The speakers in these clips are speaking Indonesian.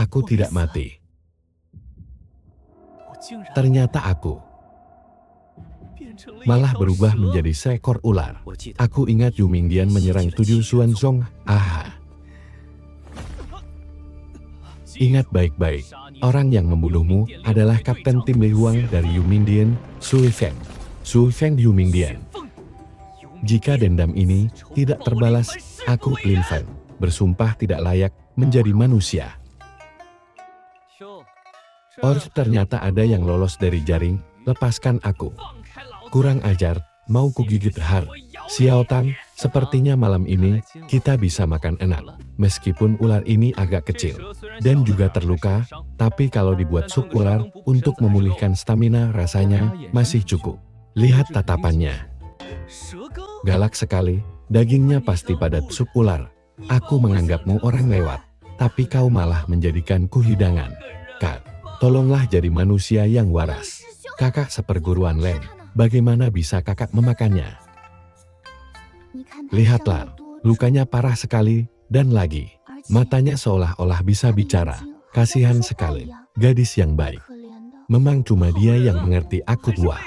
aku tidak mati. Ternyata aku malah berubah menjadi seekor ular. Aku ingat Yu Mingdian menyerang 7 Xuanzong. Ingat baik-baik, orang yang membunuhmu adalah Kapten Tim Li Huang dari Yu Mingdian, Sui Feng. Sui Feng Yu Mingdian. Jika dendam ini tidak terbalas, aku Lin Feng bersumpah tidak layak menjadi manusia. Ternyata ada yang lolos dari jaring. Lepaskan aku. Kurang ajar, mau kugigit har. Xiao Tan, sepertinya malam ini kita bisa makan enak. Meskipun ular ini agak kecil dan juga terluka, tapi kalau dibuat sup ular untuk memulihkan stamina rasanya masih cukup. Lihat tatapannya. Galak sekali, dagingnya pasti padat sup ular. Aku menganggapmu orang lewat, tapi kau malah menjadikanku hidangan. Kak, tolonglah jadi manusia yang waras. Kakak seperguruan Leng, bagaimana bisa kakak memakannya? Lihatlah, lukanya parah sekali, dan lagi, matanya seolah-olah bisa bicara. Kasihan sekali, gadis yang baik. Memang cuma dia yang mengerti aku tua.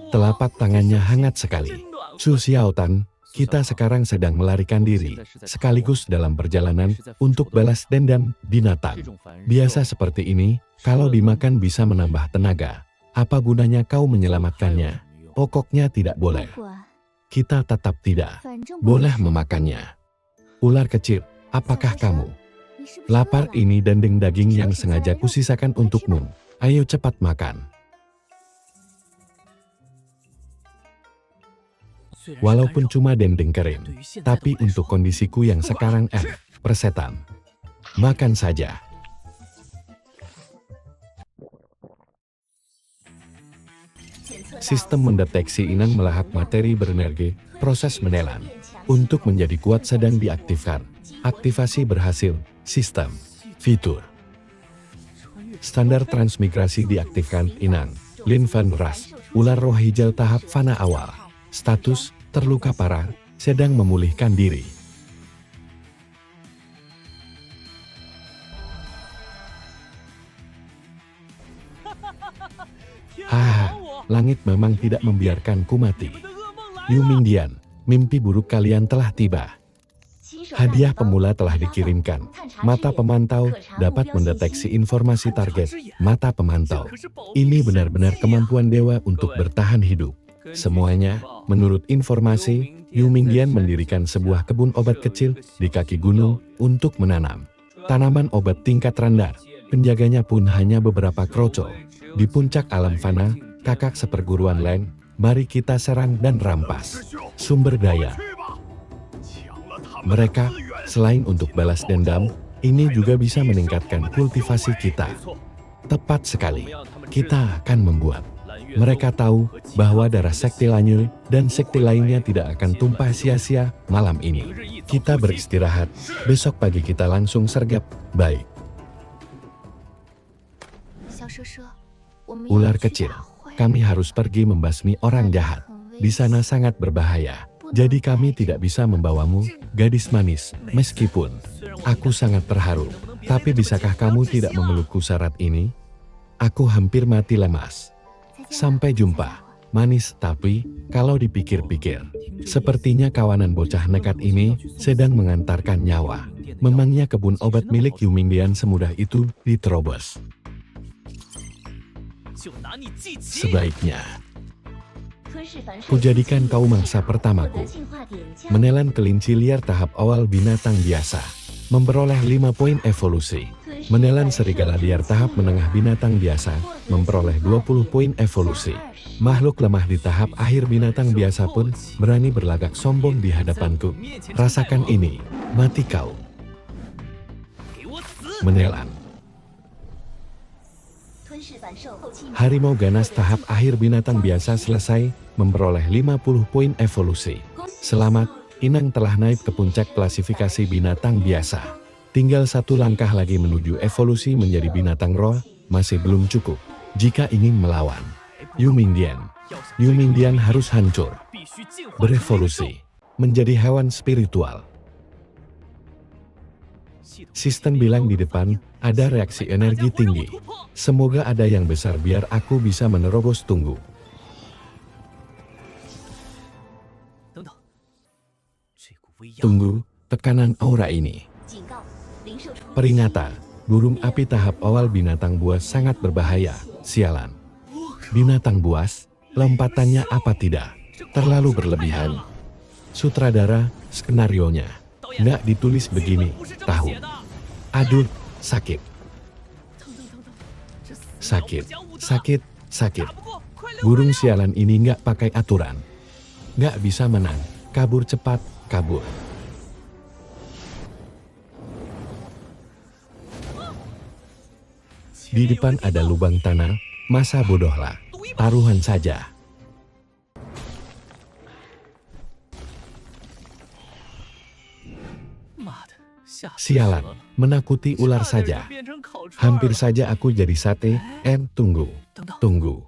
Telapak tangannya hangat sekali. Su Xiao Tan, kita sekarang sedang melarikan diri, sekaligus dalam perjalanan untuk balas dendam binatang. Biasa seperti ini, kalau dimakan bisa menambah tenaga. Apa gunanya kau menyelamatkannya? Pokoknya tidak boleh. Kita tetap tidak boleh memakannya. Ular kecil, apakah kamu lapar? Ini daging yang sengaja kusisakan untukmu. Ayo cepat makan. Walaupun cuma dendeng kering, tapi untuk kondisiku yang sekarang persetan. Makan saja. Sistem mendeteksi inang melahap materi berenergi, proses menelan. Untuk menjadi kuat sedang diaktifkan. Aktivasi berhasil, sistem, fitur. Standar transmigrasi diaktifkan, inang. Lin Fan Ras, ular roh hijau tahap fana awal. Status, terluka parah, sedang memulihkan diri. Langit memang tidak membiarkanku mati. Yu Mingdian, mimpi buruk kalian telah tiba. Hadiah pemula telah dikirimkan. Mata pemantau dapat mendeteksi informasi target. Mata pemantau. Ini benar-benar kemampuan dewa untuk bertahan hidup. Semuanya, menurut informasi, Yu Mingdian mendirikan sebuah kebun obat kecil di kaki gunung untuk menanam tanaman obat tingkat rendah. Penjaganya pun hanya beberapa kroco. Di puncak alam fana, kakak seperguruan Leng, mari kita serang dan rampas sumber daya mereka. Selain untuk balas dendam, ini juga bisa meningkatkan kultivasi kita. Tepat sekali, kita akan membuat mereka tahu bahwa darah sekti Lanyue dan sekti lainnya tidak akan tumpah sia-sia. Malam ini kita beristirahat, besok pagi kita langsung sergap. Baik. Ular kecil, kami harus pergi membasmi orang jahat. Di sana sangat berbahaya. Jadi kami tidak bisa membawamu, gadis manis. Meskipun aku sangat terharu, tapi bisakah kamu tidak memelukku syarat ini? Aku hampir mati lemas. Sampai jumpa, manis. Tapi kalau dipikir-pikir, sepertinya kawanan bocah nekat ini sedang mengantarkan nyawa. Memangnya kebun obat milik Yu Mingdian semudah itu diterobos? Sebaiknya kujadikan kau mangsa pertamaku. Menelan kelinci liar tahap awal binatang biasa. Memperoleh 5 poin evolusi. Menelan serigala liar tahap menengah binatang biasa. Memperoleh 20 poin evolusi. Makhluk lemah di tahap akhir binatang biasa pun berani berlagak sombong di hadapanku. Rasakan ini, mati kau. Menelan harimau ganas tahap akhir binatang biasa selesai, memperoleh 50 poin evolusi. Selamat, Inang telah naik ke puncak klasifikasi binatang biasa. Tinggal satu langkah lagi menuju evolusi menjadi binatang roh, masih belum cukup. Jika ingin melawan Yu Mingdian harus hancur, berevolusi menjadi hewan spiritual. Sistem bilang di depan, ada reaksi energi tinggi. Semoga ada yang besar biar aku bisa menerobos. Tunggu. Tunggu, tekanan aura ini. Peringatan, burung api tahap awal binatang buas sangat berbahaya. Sialan. Binatang buas, lompatannya apa tidak? Terlalu berlebihan. Sutradara, skenarionya. Nggak ditulis begini, tahu. Aduh, sakit. Sakit, sakit, sakit. Burung sialan ini nggak pakai aturan. Nggak bisa menang, kabur cepat, kabur. Di depan ada lubang tanah, masa bodohlah. Taruhan saja. Sialan, menakuti ular saja. Hampir saja aku jadi sate. Tunggu. Tunggu.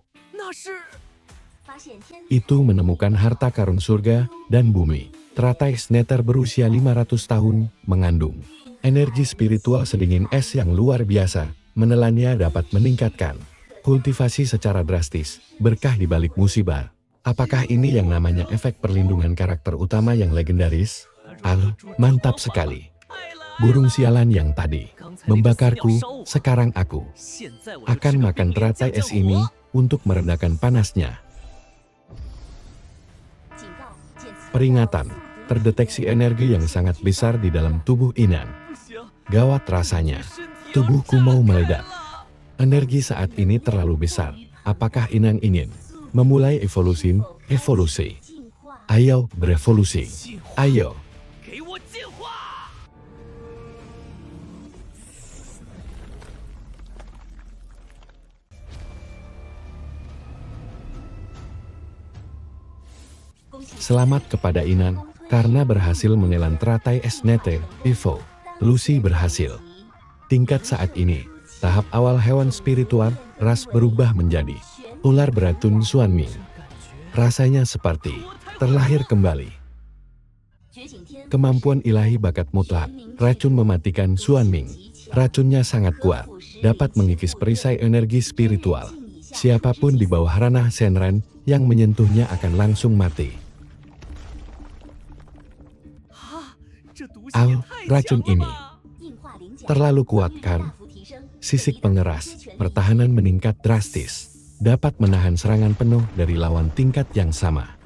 Itu menemukan harta karun surga dan bumi. Teratai Sneter berusia 500 tahun, mengandung energi spiritual sedingin es yang luar biasa. Menelannya dapat meningkatkan kultivasi secara drastis, berkah di balik musibah. Apakah ini yang namanya efek perlindungan karakter utama yang legendaris? Mantap sekali. Burung sialan yang tadi membakarku, sekarang aku akan makan teratai es ini untuk meredakan panasnya. Peringatan, terdeteksi energi yang sangat besar di dalam tubuh Inan. Gawat rasanya, tubuhku mau meledak. Energi saat ini terlalu besar. Apakah Inan ingin memulai evolusi? Ayo berevolusi. Ayo. Selamat kepada Inan, karena berhasil menelan teratai Sneter, Evo. Lucy berhasil. Tingkat saat ini, tahap awal hewan spiritual, ras berubah menjadi ular beracun Xuanming. Rasanya seperti terlahir kembali. Kemampuan ilahi bakat mutlak, racun mematikan Xuanming. Racunnya sangat kuat, dapat mengikis perisai energi spiritual. Siapapun di bawah ranah Shenran yang menyentuhnya akan langsung mati. Racun ini terlalu kuat kan? Sisik pengeras, pertahanan meningkat drastis. Dapat menahan serangan penuh dari lawan tingkat yang sama.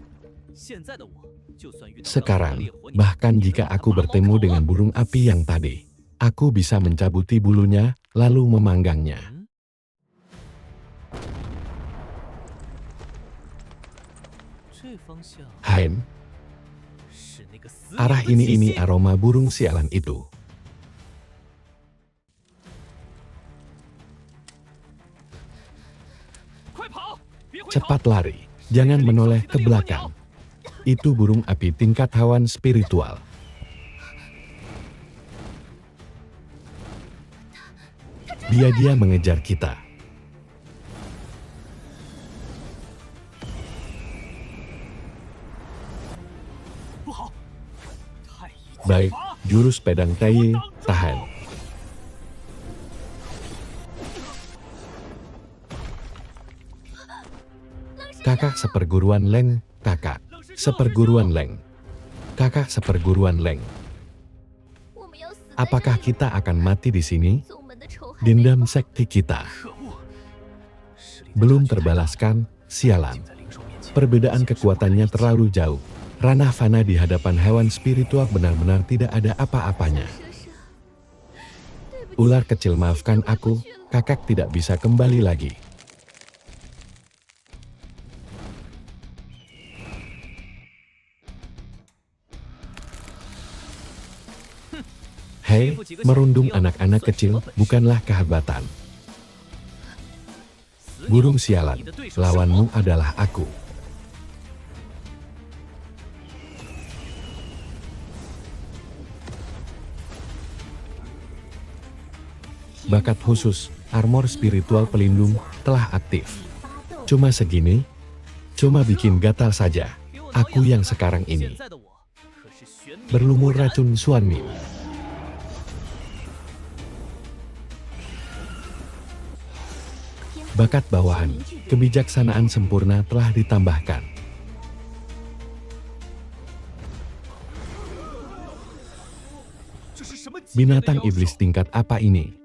Sekarang, bahkan jika aku bertemu dengan burung api yang tadi, aku bisa mencabuti bulunya, lalu memanggangnya. Hain. Arah ini aroma burung sialan itu. Cepat lari, jangan menoleh ke belakang. Itu burung api tingkat hewan spiritual. Dia mengejar kita. Baik, jurus pedang Tai, tahan. Kakak seperguruan Leng, kakak seperguruan Leng. Kakak seperguruan Leng. Apakah kita akan mati di sini? Dendam sekti kita belum terbalaskan, sialan. Perbedaan kekuatannya terlalu jauh. Ranah fana di hadapan hewan spiritual benar-benar tidak ada apa-apanya. Ular kecil, maafkan aku, kakak tidak bisa kembali lagi. Hei, merundung anak-anak kecil bukanlah kehebatan. Burung sialan, lawanmu adalah aku. Bakat khusus, armor spiritual pelindung, telah aktif. Cuma segini? Cuma bikin gatal saja. Aku yang sekarang ini berlumur racun Xuanming. bakat bawahan, kebijaksanaan sempurna telah ditambahkan. Binatang iblis tingkat apa ini?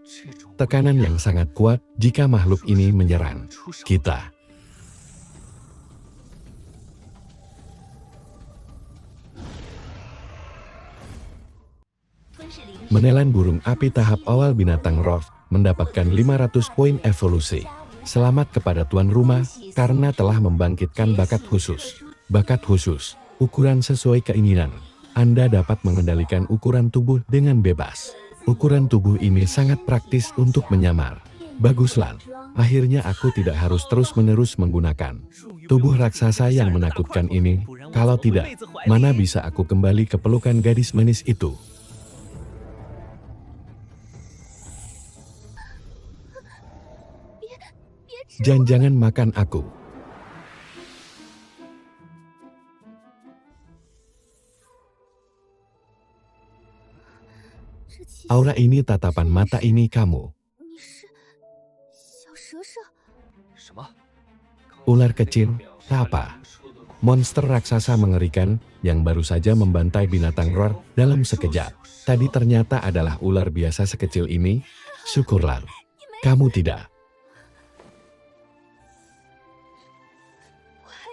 Tekanan yang sangat kuat jika makhluk ini menyerang kita. Menelan burung api tahap awal binatang roh mendapatkan 500 poin evolusi. Selamat kepada tuan rumah karena telah membangkitkan bakat khusus. Bakat khusus, ukuran sesuai keinginan. Anda dapat mengendalikan ukuran tubuh dengan bebas. Ukuran tubuh ini sangat praktis untuk menyamar. Baguslah, akhirnya aku tidak harus terus-menerus menggunakan tubuh raksasa yang menakutkan ini. Kalau tidak, mana bisa aku kembali ke pelukan gadis manis itu? Jangan makan aku. Aura ini, tatapan mata ini kamu. Ular kecil, apa? Monster raksasa mengerikan yang baru saja membantai binatang roar dalam sekejap. Tadi ternyata adalah ular biasa sekecil ini. Syukurlah, kamu tidak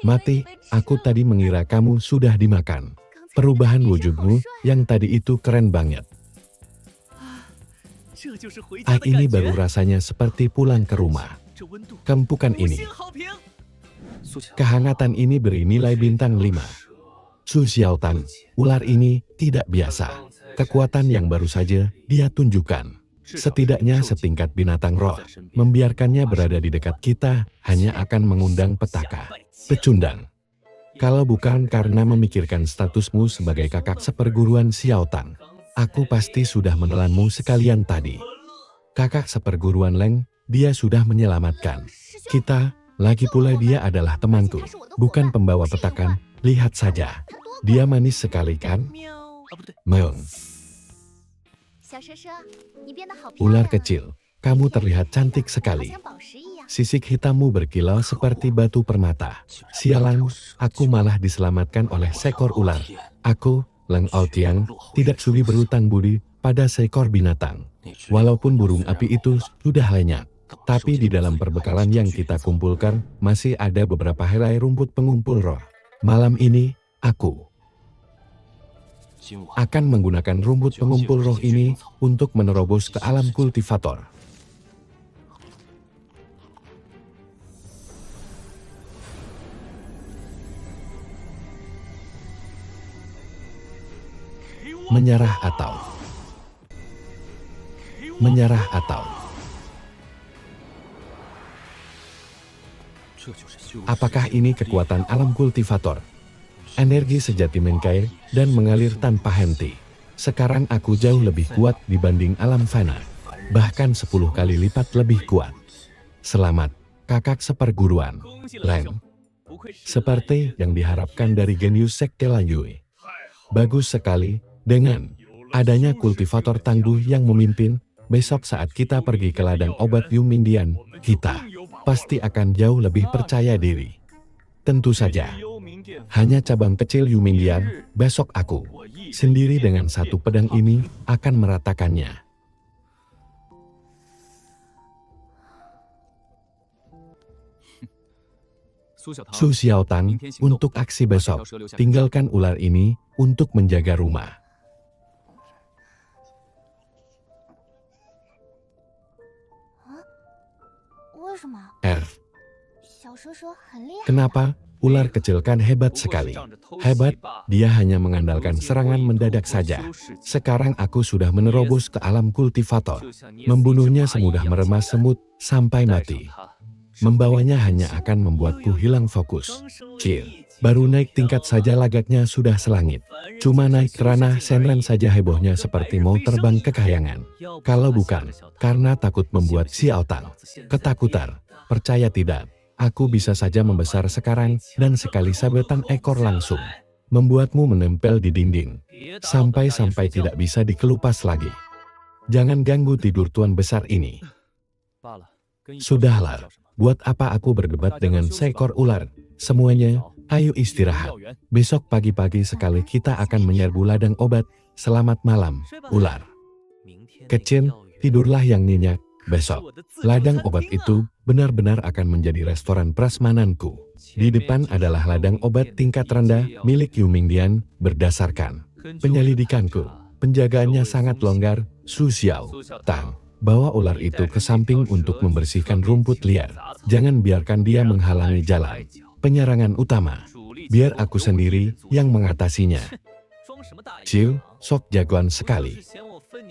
mati. Aku tadi mengira kamu sudah dimakan. Perubahan wujudmu yang tadi itu keren banget. Ini baru rasanya seperti pulang ke rumah. Kempukan ini, kehangatan ini beri nilai bintang 5. Su Xiaotang, ular ini tidak biasa. Kekuatan yang baru saja dia tunjukkan. Setidaknya setingkat binatang roh, membiarkannya berada di dekat kita hanya akan mengundang petaka. Pecundang. Kalau bukan karena memikirkan statusmu sebagai kakak seperguruan Xiaotang, aku pasti sudah menelanmu sekalian tadi. Kakak seperguruan Leng, dia sudah menyelamatkan kita. Lagi pula dia adalah temanku, bukan pembawa petakan. Lihat saja, dia manis sekali kan? Meong. Ular kecil, kamu terlihat cantik sekali. Sisik hitammu berkilau seperti batu permata. Sialan, aku malah diselamatkan oleh seekor ular. Aku, Leng Aotiang, tidak sudi berhutang budi pada seekor binatang. Walaupun burung api itu sudah lenyap, tapi di dalam perbekalan yang kita kumpulkan, masih ada beberapa helai rumput pengumpul roh. Malam ini, aku akan menggunakan rumput pengumpul roh ini untuk menerobos ke alam kultivator. Menyerah atau apakah ini kekuatan alam kultivator? Energi sejati mencair dan mengalir tanpa henti. Sekarang aku jauh lebih kuat dibanding alam fana. Bahkan 10 kali lipat lebih kuat. Selamat, kakak seperguruan Leng. Seperti yang diharapkan dari genius Sekte Lanyue. Bagus sekali, dengan adanya kultivator tangguh yang memimpin, besok saat kita pergi ke ladang obat Yumindian, kita pasti akan jauh lebih percaya diri. Tentu saja, hanya cabang kecil Yumindian, besok aku sendiri dengan satu pedang ini akan meratakannya. Su Xiaotang, untuk aksi besok, tinggalkan ular ini untuk menjaga rumah. Kenapa? Ular kecil kan hebat sekali. Hebat, dia hanya mengandalkan serangan mendadak saja. Sekarang aku sudah menerobos ke alam kultivator. Membunuhnya semudah meremas semut sampai mati. Membawanya hanya akan membuatku hilang fokus. Cil, baru naik tingkat saja lagaknya sudah selangit. Cuma naik kerana Shenren saja hebohnya seperti mau terbang ke kayangan. Kalau bukan, karena takut membuat Xiaotang ketakutan. Percaya tidak, aku bisa saja membesar sekarang dan sekali sabetan ekor langsung. Membuatmu menempel di dinding. Sampai-sampai tidak bisa dikelupas lagi. Jangan ganggu tidur tuan besar ini. Sudahlah, buat apa aku berdebat dengan seekor ular? Semuanya, ayo istirahat. Besok pagi-pagi sekali kita akan menyerbu ladang obat. Selamat malam, ular. Kecil, tidurlah yang nyenyak. Besok, ladang obat itu benar-benar akan menjadi restoran prasmananku. Di depan adalah ladang obat tingkat rendah milik Yu Mingdian. Berdasarkan penyelidikanku, penjagaannya sangat longgar. Su Xiao Tang, bawa ular itu ke samping untuk membersihkan rumput liar. Jangan biarkan dia menghalangi jalan penyerangan utama. Biar aku sendiri yang mengatasinya. Ciu, sok jagoan sekali.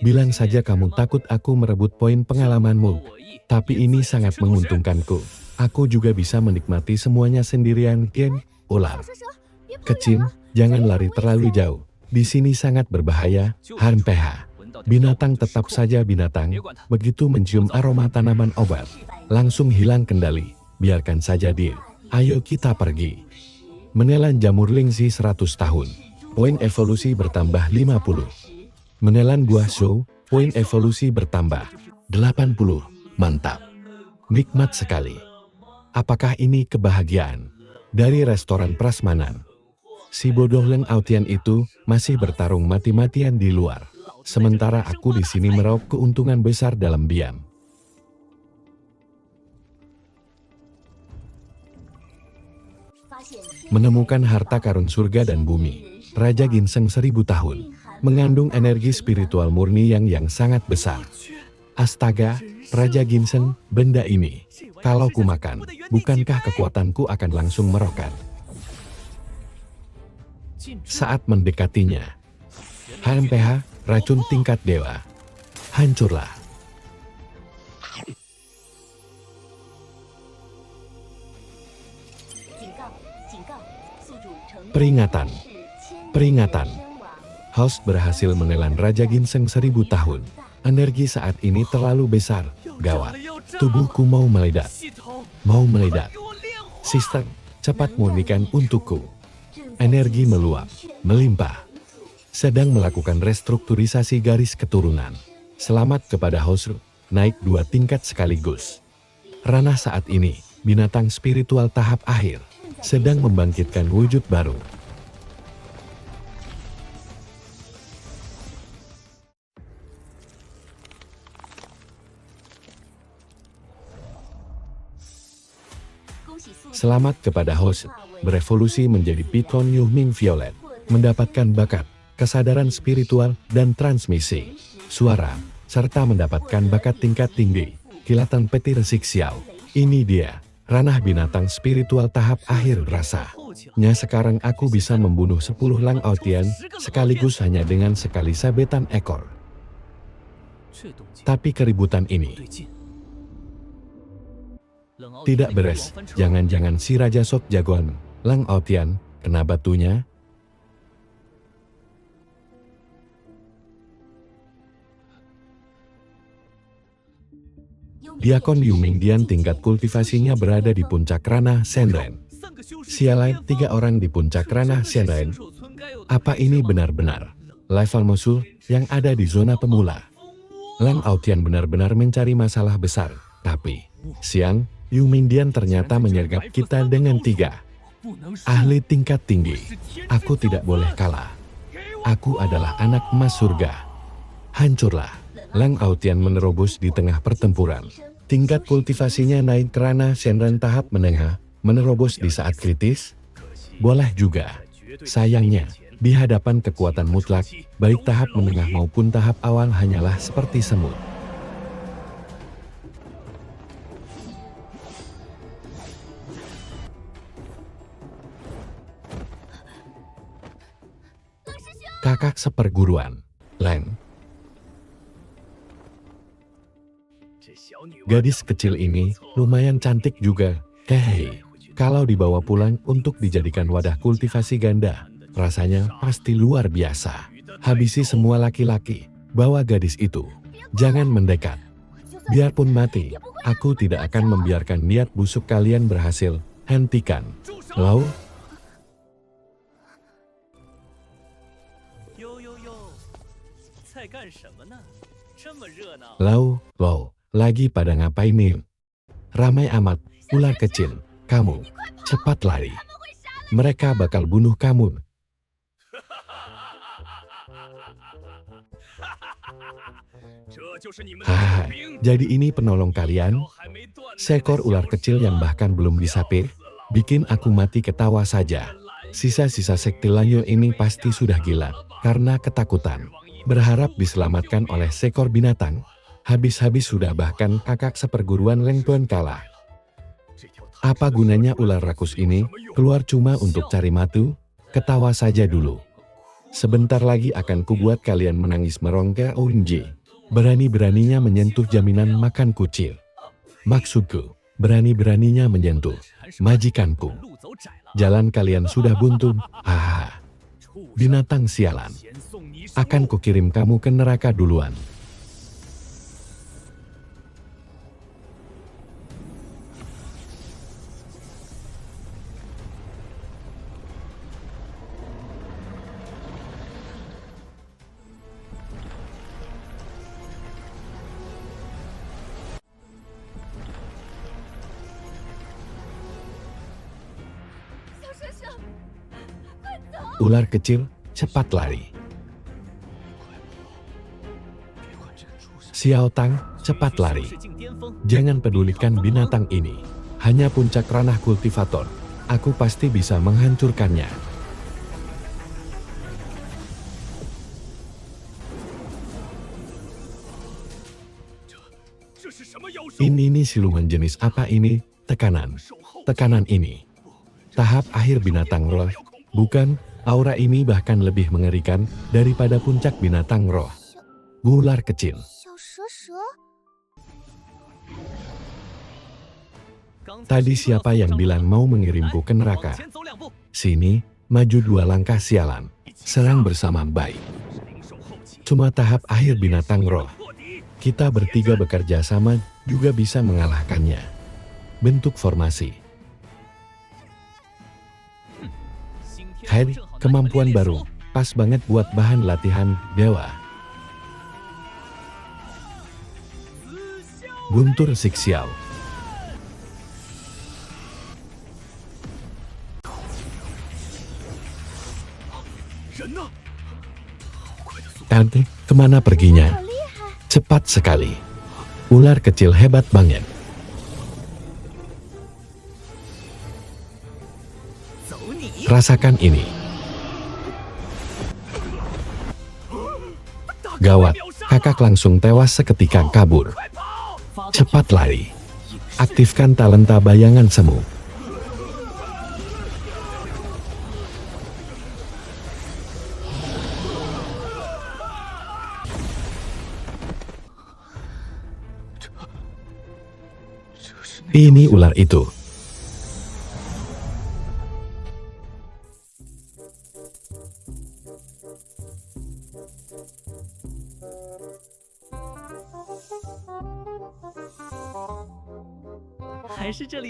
Bilang saja kamu takut aku merebut poin pengalamanmu. Tapi ini sangat menguntungkanku. Aku juga bisa menikmati semuanya sendirian. Kian, ular kecil, jangan lari terlalu jauh. Di sini sangat berbahaya. Han PH. Binatang tetap saja binatang. Begitu mencium aroma tanaman obat, langsung hilang kendali. Biarkan saja dia. Ayo kita pergi. Menelan jamur lingsi 100 tahun. Poin evolusi bertambah 50. Menelan buah show, poin evolusi bertambah 80. Mantap. Nikmat sekali. Apakah ini kebahagiaan? Dari restoran prasmanan. Si bodoh Leng Autian itu masih bertarung mati-matian di luar. Sementara aku di sini meraup keuntungan besar dalam diam. Menemukan harta karun surga dan bumi. Raja Ginseng 1000 tahun. Mengandung energi spiritual murni yang sangat besar. Astaga, Raja Ginseng, benda ini. Kalau kumakan, bukankah kekuatanku akan langsung meroket? Saat mendekatinya. HMPH, racun tingkat dewa. Hancurlah. Peringatan. Peringatan. Host berhasil menelan Raja Ginseng 1000 tahun. Energi saat ini terlalu besar. Gawat. Tubuhku mau meledak. Mau meledak. Sister, cepat murnikan untukku. Energi meluap. Melimpah. Sedang melakukan restrukturisasi garis keturunan. Selamat kepada host. Naik 2 tingkat sekaligus. Ranah saat ini, binatang spiritual tahap akhir. Sedang membangkitkan wujud baru. Selamat kepada host, berevolusi menjadi Python Yu Ming Violet, mendapatkan bakat, kesadaran spiritual, dan transmisi suara, serta mendapatkan bakat tingkat tinggi, kilatan peti resik xiao. Ini dia, ranah binatang spiritual tahap akhir rasa. Nya sekarang aku bisa membunuh 10 Lang Autian, sekaligus hanya dengan sekali sabetan ekor. Tapi keributan ini tidak beres. Jangan-jangan si Raja Sok jagoan Lang Autian kena batunya? Diakon Yu Mingdian tingkat kultivasinya berada di puncak ranah Shenren. Sialai 3 orang di puncak ranah Shenren. Apa ini benar-benar level musuh yang ada di zona pemula? Lang Autian benar-benar mencari masalah besar. Tapi siang, Yu Mingdian ternyata menyergap kita dengan 3 ahli tingkat tinggi. Aku tidak boleh kalah. Aku adalah anak emas surga. Hancurlah. Lang Autian menerobos di tengah pertempuran. Tingkat kultivasinya naik ke ranah Shenren tahap menengah. Menerobos di saat kritis? Boleh juga. Sayangnya, di hadapan kekuatan mutlak, baik tahap menengah maupun tahap awal hanyalah seperti semut. Kakak seperguruan, Len. Gadis kecil ini lumayan cantik juga. Hei, kalau dibawa pulang untuk dijadikan wadah kultivasi ganda, rasanya pasti luar biasa. Habisi semua laki-laki, bawa gadis itu. Jangan mendekat. Biarpun mati, aku tidak akan membiarkan niat busuk kalian berhasil. Hentikan. Lau. Lau, lagi pada ngapain nih? Ramai amat, ular kecil. Kamu, cepat lari. Mereka bakal bunuh kamu. Hahaha, jadi ini penolong kalian? Seekor ular kecil yang bahkan belum disapir, bikin aku mati ketawa saja. Sisa-sisa sekte Lanyo ini pasti sudah gila, karena ketakutan. Berharap diselamatkan oleh seekor binatang. Habis-habis sudah bahkan kakak seperguruan Leng Tuan kalah. Apa gunanya ular rakus ini, keluar cuma untuk cari matu? Ketawa saja dulu. Sebentar lagi akan kubuat kalian menangis merongga OMG. Berani-beraninya menyentuh jaminan makan kucil. Maksudku, berani-beraninya menyentuh majikanku. Jalan kalian sudah buntu. Binatang sialan. Akan kukirim kamu ke neraka duluan. Ular kecil, cepat lari. Xiao Tang, cepat lari. Jangan pedulikan binatang ini. Hanya puncak ranah kultivator. Aku pasti bisa menghancurkannya. Ini siluman jenis apa ini? Tekanan. Tekanan ini. Tahap akhir binatang roh. Bukan, aura ini bahkan lebih mengerikan daripada puncak binatang roh. Ular kecil. Tadi siapa yang bilang mau mengirimku ke neraka? Sini, maju 2 langkah sialan. Serang bersama baik. Cuma tahap akhir binatang roh. Kita bertiga bekerja sama juga bisa mengalahkannya. Bentuk formasi. Hai, kemampuan baru. Pas banget buat bahan latihan dewa. Guntur Sixiao. Tante, kemana perginya? Cepat sekali. Ular kecil hebat banget. Rasakan ini. Gawat, kakak langsung tewas seketika kabur. Cepat lari. Aktifkan talenta bayangan semu. Ini ular itu.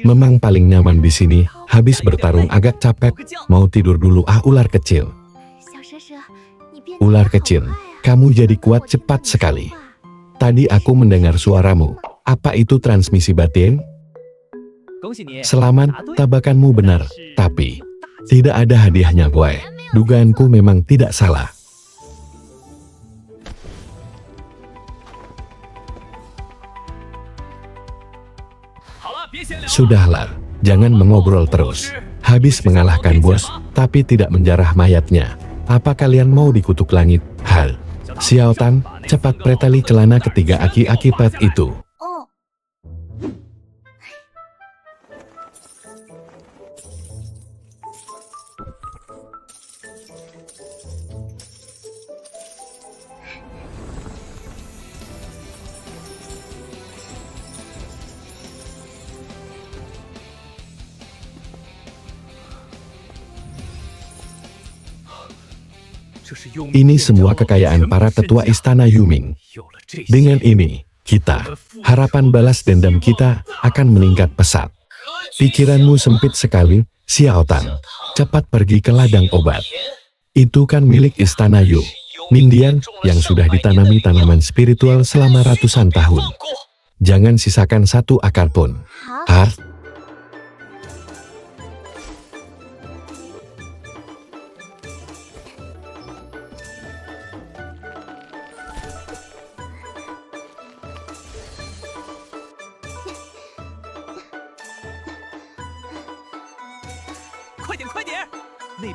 Memang paling nyaman di sini. Habis bertarung agak capek, mau tidur dulu ular kecil. Ular kecil, kamu jadi kuat cepat sekali. Tadi aku mendengar suaramu. Apa itu transmisi batin? Selamat, tebakanmu benar, tapi tidak ada hadiahnya boy. Dugaanku memang tidak salah. Sudahlah, jangan mengobrol terus. Habis mengalahkan bos, tapi tidak menjarah mayatnya. Apa kalian mau dikutuk langit? Hal. Xiao Tang, cepat preteli celana ketiga aki-aki pet itu. Ini semua kekayaan para tetua istana Yuming. Dengan ini, kita, harapan balas dendam kita akan meningkat pesat. Pikiranmu sempit sekali, Xiao Tang. Cepat pergi ke ladang obat. Itu kan milik istana Yu. Ningdian yang sudah ditanami tanaman spiritual selama ratusan tahun. Jangan sisakan satu akar pun. Art.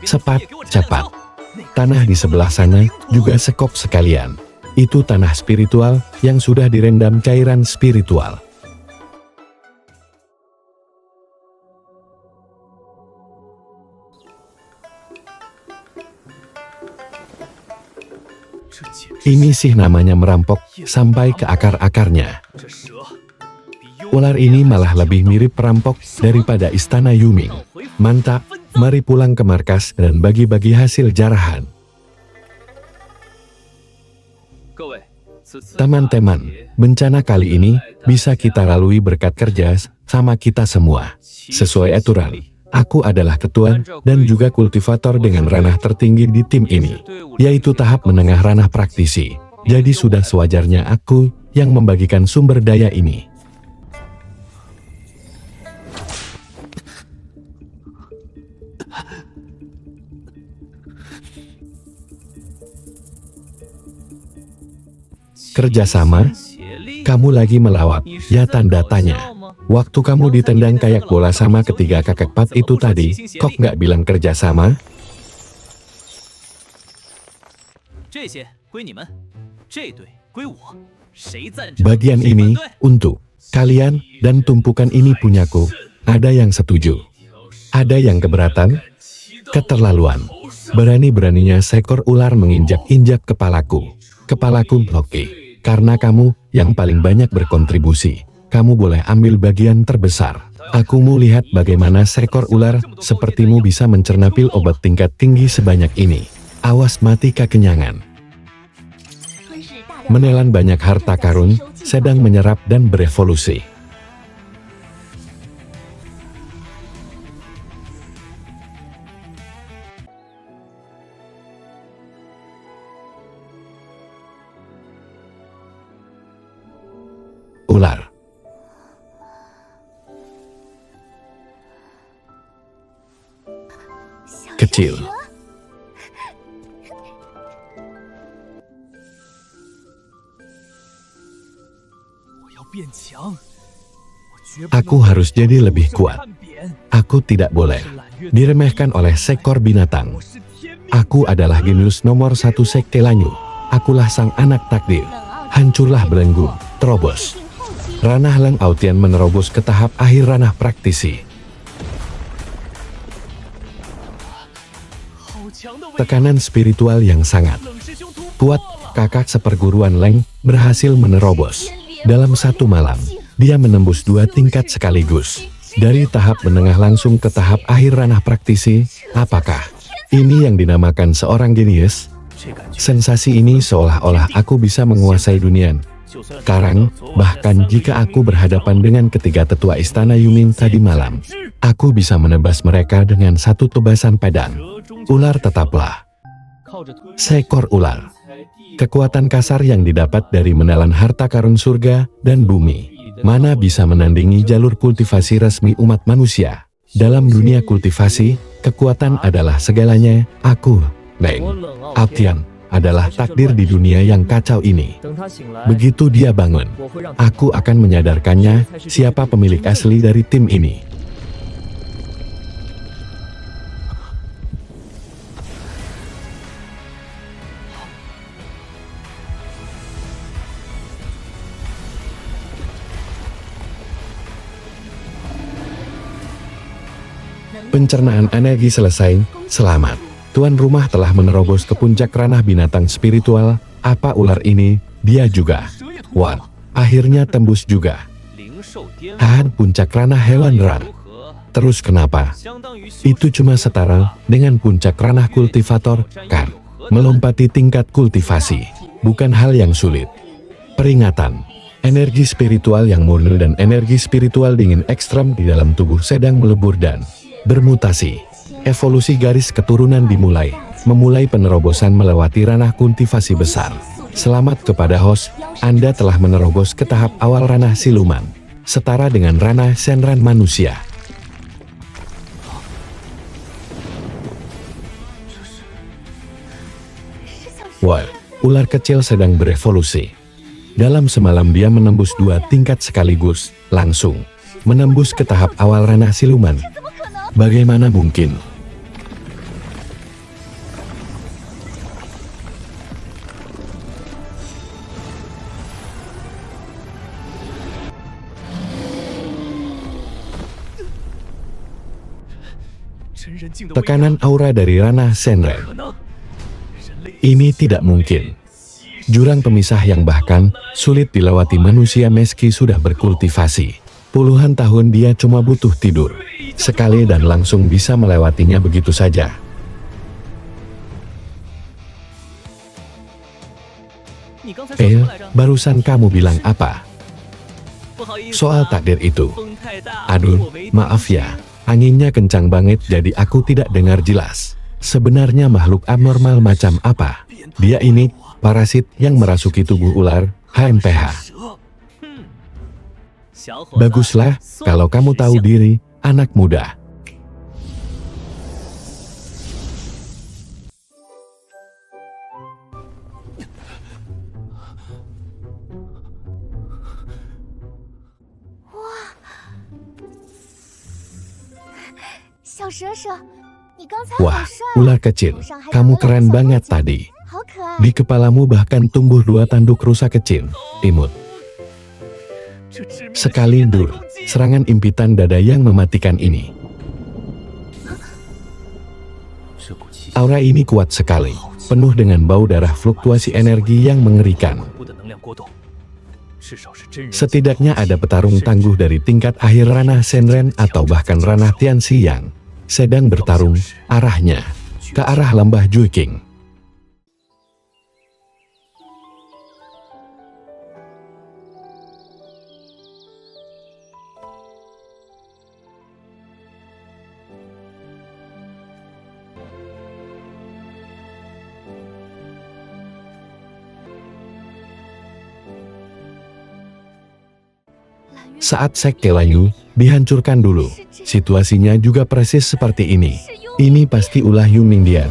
Cepat, cepat. Tanah di sebelah sana juga sekop sekalian. Itu tanah spiritual yang sudah direndam cairan spiritual. Ini sih namanya merampok sampai ke akar-akarnya. Ular ini malah lebih mirip perampok daripada istana Yuming. Mantap, mari pulang ke markas dan bagi-bagi hasil jarahan. Teman-teman, bencana kali ini bisa kita lalui berkat kerja sama kita semua. Sesuai aturan, aku adalah ketua dan juga kultivator dengan ranah tertinggi di tim ini, yaitu tahap menengah ranah praktisi. Jadi sudah sewajarnya aku yang membagikan sumber daya ini. Kerjasama? Kamu lagi melawak, ya tanda tanya. Waktu kamu ditendang kayak bola sama ketiga kakek Pat itu tadi, kok nggak bilang kerjasama? Bagian ini, untuk kalian, dan tumpukan ini punyaku. Ada yang setuju. Ada yang keberatan? Keterlaluan. Berani-beraninya seekor ular menginjak-injak kepalaku. Kepalaku oke. Karena kamu yang paling banyak berkontribusi, kamu boleh ambil bagian terbesar. Aku mau lihat bagaimana seekor ular sepertimu bisa mencerna pil obat tingkat tinggi sebanyak ini. Awas mati kekenyangan. Menelan banyak harta karun, sedang menyerap dan berevolusi. Ular. Kecil. Aku harus jadi lebih kuat. Aku tidak boleh diremehkan oleh seekor binatang. Aku adalah jenius nomor 1 sekte Lanyu. Akulah sang anak takdir. Hancurlah belenggu, terobos. Ranah Leng Autian menerobos ke tahap akhir ranah praktisi. Tekanan spiritual yang sangat kuat, kakak seperguruan Leng berhasil menerobos. Dalam satu malam, dia menembus 2 tingkat sekaligus. Dari tahap menengah langsung ke tahap akhir ranah praktisi. Apakah ini yang dinamakan seorang jenius? Sensasi ini seolah-olah aku bisa menguasai dunia. Sekarang, bahkan jika aku berhadapan dengan ketiga tetua istana Yuming tadi malam, aku bisa menebas mereka dengan satu tebasan pedang. Ular tetaplah seekor ular. Kekuatan kasar yang didapat dari menelan harta karun surga dan bumi, mana bisa menandingi jalur kultivasi resmi umat manusia. Dalam dunia kultivasi, kekuatan adalah segalanya. Aku, Leng Autian, adalah takdir di dunia yang kacau ini. Begitu dia bangun, aku akan menyadarkannya siapa pemilik asli dari tim ini. Pencernaan energi selesai, selamat. Tuan rumah telah menerobos ke puncak ranah binatang spiritual. Apa ular ini? Dia juga. Wah, akhirnya tembus juga. Puncak ranah hewan rar. Terus kenapa? Itu cuma setara dengan puncak ranah kultivator, kan? Melompati tingkat kultivasi, bukan hal yang sulit. Peringatan. Energi spiritual yang murni dan energi spiritual dingin ekstrem di dalam tubuh sedang melebur dan bermutasi. Evolusi garis keturunan dimulai, memulai penerobosan melewati ranah kultivasi besar. Selamat kepada host, Anda telah menerobos ke tahap awal ranah siluman. setara dengan ranah Shenran manusia. Wah, ular kecil sedang berevolusi. Dalam semalam dia menembus 2 tingkat sekaligus, langsung menembus ke tahap awal ranah siluman. Bagaimana mungkin? Tekanan aura dari ranah Shenran. Ini tidak mungkin. Jurang pemisah yang bahkan sulit dilewati manusia meski sudah berkultivasi. Puluhan tahun dia cuma butuh tidur sekali dan langsung bisa melewatinya begitu saja. Barusan kamu bilang apa? Soal takdir itu. Aduh, maaf ya. Anginnya kencang banget jadi aku tidak dengar jelas. Sebenarnya makhluk abnormal macam apa? Dia ini, parasit yang merasuki tubuh ular, HMPH. Baguslah, kalau kamu tahu diri, anak muda. Wah, ular kecil, kamu keren banget tadi. Di kepalamu bahkan tumbuh 2 tanduk rusa kecil, imut. Sekali dur, serangan impitan dada yang mematikan ini. Aura ini kuat sekali, penuh dengan bau darah fluktuasi energi yang mengerikan. Setidaknya ada petarung tangguh dari tingkat akhir ranah Shenran atau bahkan ranah Tianxi yang sedang bertarung, arahnya ke arah lembah Juiking. Saat Sekte Layu dihancurkan dulu, situasinya juga persis seperti ini. Ini pasti ulah Yu Mingdian.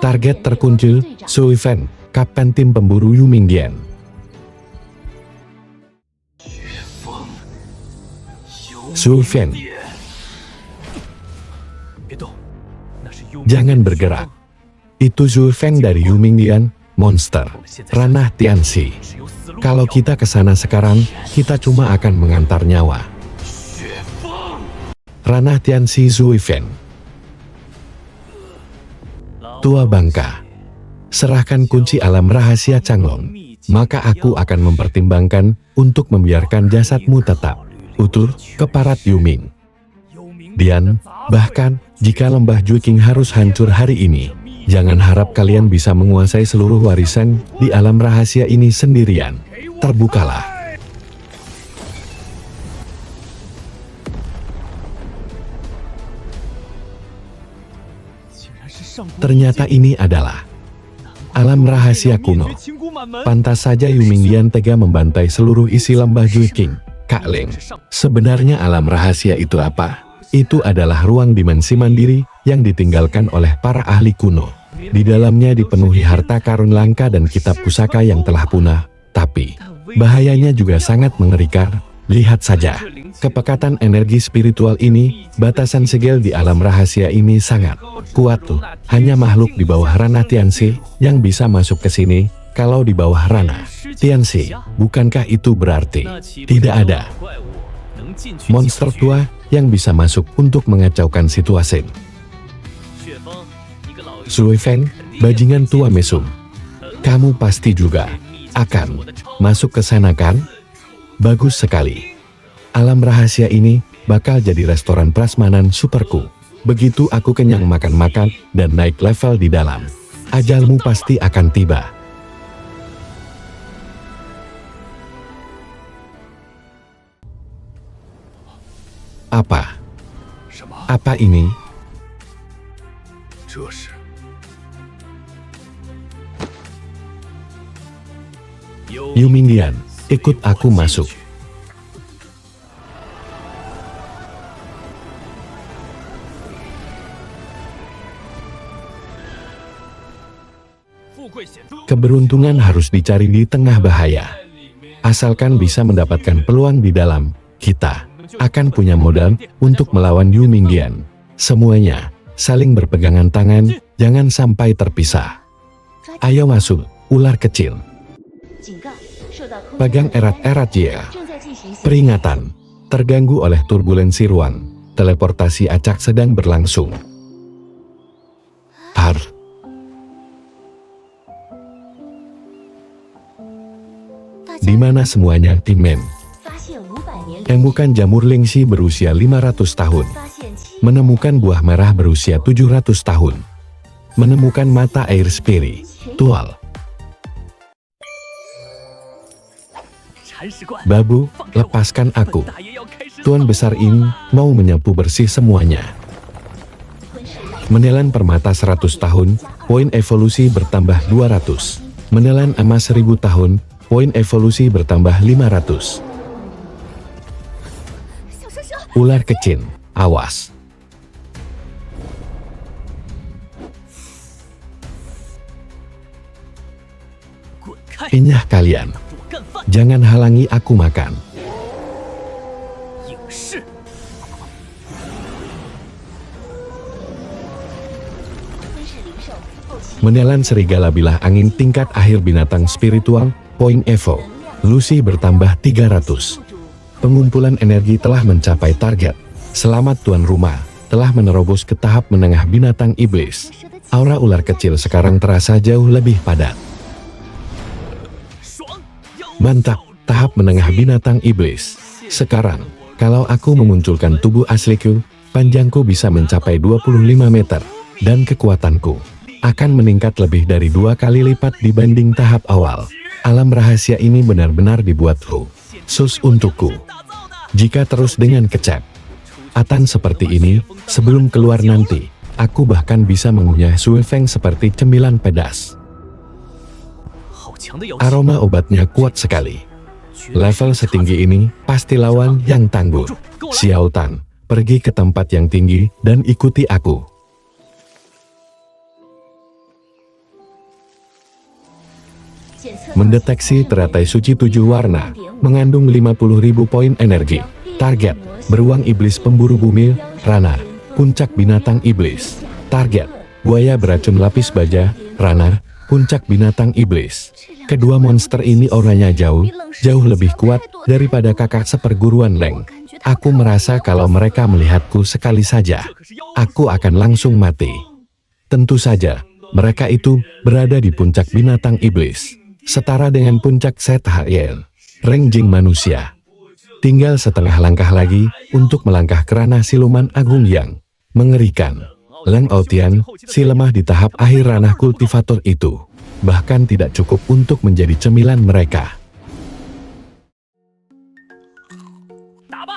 Target terkunci, Su Fen, kapten tim pemburu Yu Mingdian. Su Fen, jangan bergerak. Itu Su Fen dari Yu Mingdian, monster, ranah Tianxi. Kalau kita ke sana sekarang, kita cuma akan mengantar nyawa. Ranah Tianxi Su Fen. Tua bangka, serahkan kunci alam rahasia Changlong, maka aku akan mempertimbangkan untuk membiarkan jasadmu tetap utuh ke Parat Yuming. Dian, bahkan jika lembah Juiking harus hancur hari ini, jangan harap kalian bisa menguasai seluruh warisan di alam rahasia ini sendirian. Terbukalah. Ternyata ini adalah alam rahasia kuno. Pantas saja Yu Mingdian tega membantai seluruh isi lembah Juiking. Kak Leng, sebenarnya alam rahasia itu apa? Itu adalah ruang dimensi mandiri yang ditinggalkan oleh para ahli kuno. Di dalamnya dipenuhi harta karun langka dan kitab pusaka yang telah punah. Tapi, bahayanya juga sangat mengerikan. Lihat saja, kepekatan energi spiritual ini, batasan segel di alam rahasia ini sangat kuat tuh. Hanya makhluk di bawah ranah Tianxi yang bisa masuk ke sini. Kalau di bawah ranah Tianxi, bukankah itu berarti tidak ada monster tua yang bisa masuk untuk mengacaukan situasi? Su Fen, bajingan tua mesum, kamu pasti juga akan masuk ke sana kan? Bagus sekali. Alam rahasia ini bakal jadi restoran prasmanan superku. Begitu aku kenyang makan-makan dan naik level di dalam, ajalmu pasti akan tiba. Apa? Apa ini? Yu Mingdian, ikut aku masuk. Keberuntungan harus dicari di tengah bahaya. Asalkan bisa mendapatkan peluang di dalam, kita akan punya modal untuk melawan Yu Mingdian. Semuanya saling berpegangan tangan, jangan sampai terpisah. Ayo masuk, ular kecil. Pegang erat-erat ya. Peringatan, terganggu oleh turbulensi ruang. Teleportasi acak sedang berlangsung. Har. Di mana semuanya, Timen? Temukan jamur Lingxi berusia 500 tahun. Menemukan buah merah berusia 700 tahun. Menemukan mata air spiritual. Babu, lepaskan aku. Tuan besar ini mau menyapu bersih semuanya. Menelan permata 100 tahun, poin evolusi bertambah 200. Menelan emas 1000 tahun, poin evolusi bertambah 500. Ular kecil, awas. Inyah kalian. Jangan halangi aku makan. Menelan serigala bilah angin tingkat akhir binatang spiritual, poin evo. Lucy bertambah 300. Pengumpulan energi telah mencapai target. Selamat tuan rumah, telah menerobos ke tahap menengah binatang iblis. Aura ular kecil sekarang terasa jauh lebih padat. Mantap, tahap menengah binatang iblis. Sekarang, kalau aku memunculkan tubuh asliku, panjangku bisa mencapai 25 meter, dan kekuatanku akan meningkat lebih dari 2 kali lipat dibanding tahap awal. Alam rahasia ini benar-benar dibuat khusus untukku. Jika terus dengan kecepatan seperti ini, sebelum keluar nanti, aku bahkan bisa mengunyah Suifeng seperti cemilan pedas. Aroma obatnya kuat sekali. Level setinggi ini, pasti lawan yang tangguh. Xiao Tan, pergi ke tempat yang tinggi, dan ikuti aku. Mendeteksi teratai suci 7 warna, mengandung 50.000 poin energi. Target, beruang iblis pemburu bumi, Rana, puncak binatang iblis. Target, buaya beracun lapis baja, Rana, puncak binatang iblis. Kedua monster ini auranya jauh lebih kuat daripada kakak seperguruan Leng. Aku merasa kalau mereka melihatku sekali saja, aku akan langsung mati. Tentu saja, mereka itu berada di puncak binatang iblis. Setara dengan puncak Set Hayel, Rengjing manusia. Tinggal setengah langkah lagi untuk melangkah ke ranah siluman agung yang mengerikan. Leng Outian, si lemah di tahap akhir ranah kultivator itu, bahkan tidak cukup untuk menjadi cemilan mereka.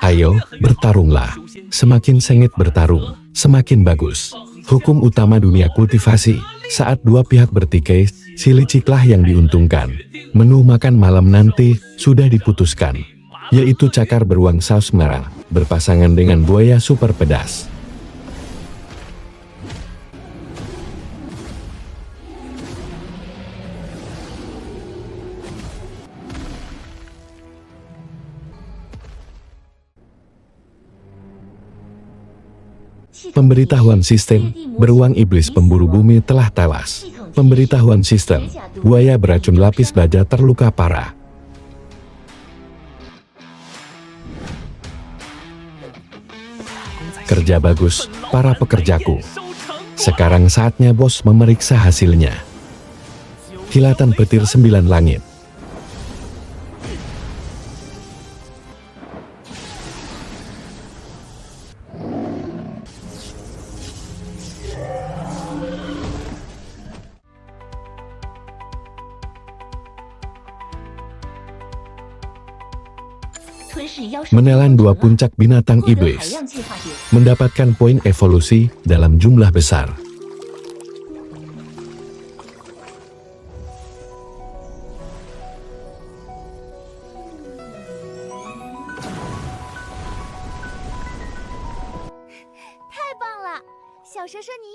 Ayo, bertarunglah. Semakin sengit bertarung, semakin bagus. Hukum utama dunia kultivasi, saat dua pihak bertikai, si liciklah yang diuntungkan. Menu makan malam nanti sudah diputuskan, yaitu cakar beruang saus merah, berpasangan dengan buaya super pedas. Pemberitahuan sistem, beruang iblis pemburu bumi telah tewas. Pemberitahuan sistem, buaya beracun lapis baja terluka parah. Kerja bagus, para pekerjaku. Sekarang saatnya bos memeriksa hasilnya. Kilatan petir 9 langit. Menelan 2 puncak binatang iblis. Mendapatkan poin evolusi dalam jumlah besar.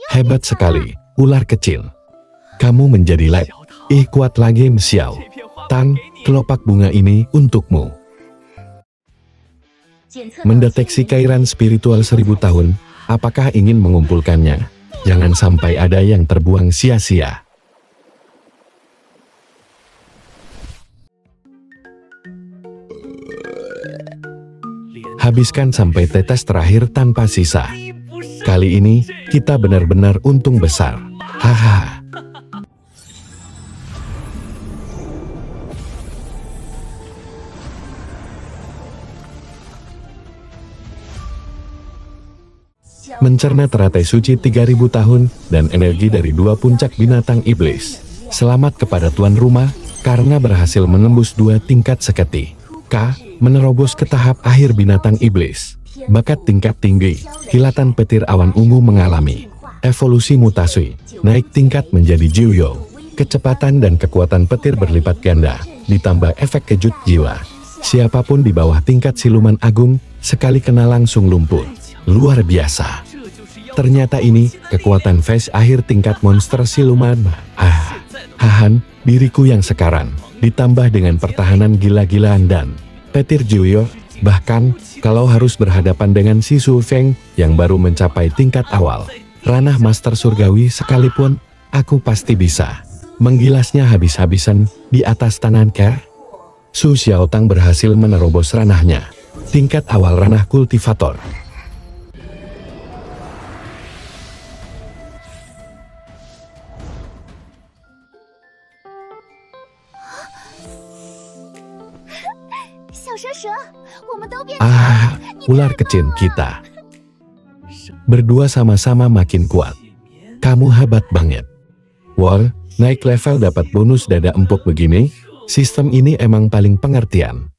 Hebat sekali, ular kecil. Kamu menjadi lab. Kuat lagi Xiao. Tang, kelopak bunga ini untukmu. Mendeteksi cairan spiritual 1000 tahun, apakah ingin mengumpulkannya? Jangan sampai ada yang terbuang sia-sia. Habiskan sampai tetes terakhir tanpa sisa. Kali ini, kita benar-benar untung besar. Haha. Mencerna teratai suci 3000 tahun dan energi dari 2 puncak binatang iblis. Selamat kepada tuan rumah, karena berhasil menembus 2 tingkat seketi. Menerobos ke tahap akhir binatang iblis. Bakat tingkat tinggi, kilatan petir awan ungu mengalami evolusi mutasi, naik tingkat menjadi Jiuyo. Kecepatan dan kekuatan petir berlipat ganda, ditambah efek kejut jiwa. Siapapun di bawah tingkat siluman agung, sekali kena langsung lumpuh. Luar biasa. Ternyata ini, kekuatan phase akhir tingkat monster siluman. Hahan, diriku yang sekarang, ditambah dengan pertahanan gila-gilaan dan petir Jiuyo. Bahkan, kalau harus berhadapan dengan si Su Feng, yang baru mencapai tingkat awal, ranah master surgawi sekalipun, aku pasti bisa menggilasnya habis-habisan di atas tangan Ker. Su Xiaotang berhasil menerobos ranahnya. Tingkat awal ranah kultivator. Ular kecil kita. Berdua sama-sama makin kuat. Kamu hebat banget. Naik level dapat bonus dada empuk begini. Sistem ini emang paling pengertian.